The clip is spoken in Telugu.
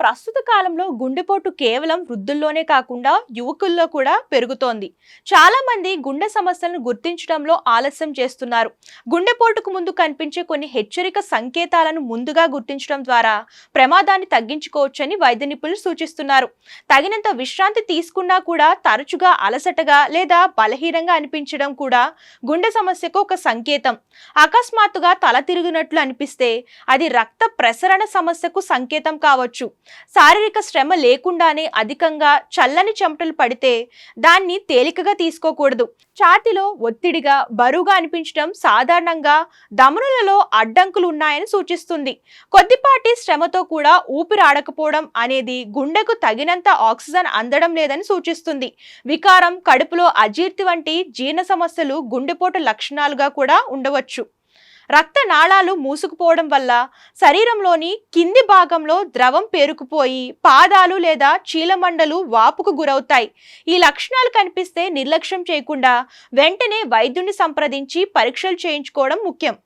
ప్రస్తుత కాలంలో గుండెపోటు కేవలం వృద్ధుల్లోనే కాకుండా యువకుల్లో కూడా పెరుగుతోంది. చాలా మంది గుండె సమస్యలను గుర్తించడంలో ఆలస్యం చేస్తున్నారు. గుండెపోటుకు ముందు కనిపించే కొన్ని హెచ్చరిక సంకేతాలను ముందుగా గుర్తించడం ద్వారా ప్రమాదాన్ని తగ్గించుకోవచ్చని వైద్య నిపుణులు సూచిస్తున్నారు. తగినంత విశ్రాంతి తీసుకున్నా కూడా తరచుగా అలసటగా లేదా బలహీనంగా అనిపించడం కూడా గుండె సమస్యకు ఒక సంకేతం. అకస్మాత్తుగా తల తిరిగినట్లు అనిపిస్తే అది రక్త ప్రసరణ సమస్యకు సంకేతం కావచ్చు. శారీరక శ్రమ లేకుండానే అధికంగా చల్లని చెమటలు పడితే దాన్ని తేలికగా తీసుకోకూడదు. ఛాతీలో ఒత్తిడిగా బరువుగా అనిపించడం సాధారణంగా ధమనులలో అడ్డంకులు ఉన్నాయని సూచిస్తుంది. కొద్దిపాటి శ్రమతో కూడా ఊపిరి ఆడకపోవడం అనేది గుండెకు తగినంత ఆక్సిజన్ అందడం లేదని సూచిస్తుంది. వికారం, కడుపులో అజీర్తి వంటి జీర్ణ సమస్యలు గుండెపోటు లక్షణాలుగా కూడా ఉండవచ్చు. రక్తనాళాలు మూసుకుపోవడం వల్ల శరీరంలోని కింది భాగంలో ద్రవం పేరుకుపోయి పాదాలు లేదా చీలమండలు వాపుకు గురవుతాయి. ఈ లక్షణాలు కనిపిస్తే నిర్లక్ష్యం చేయకుండా వెంటనే వైద్యుని సంప్రదించి పరీక్షలు చేయించుకోవడం ముఖ్యం.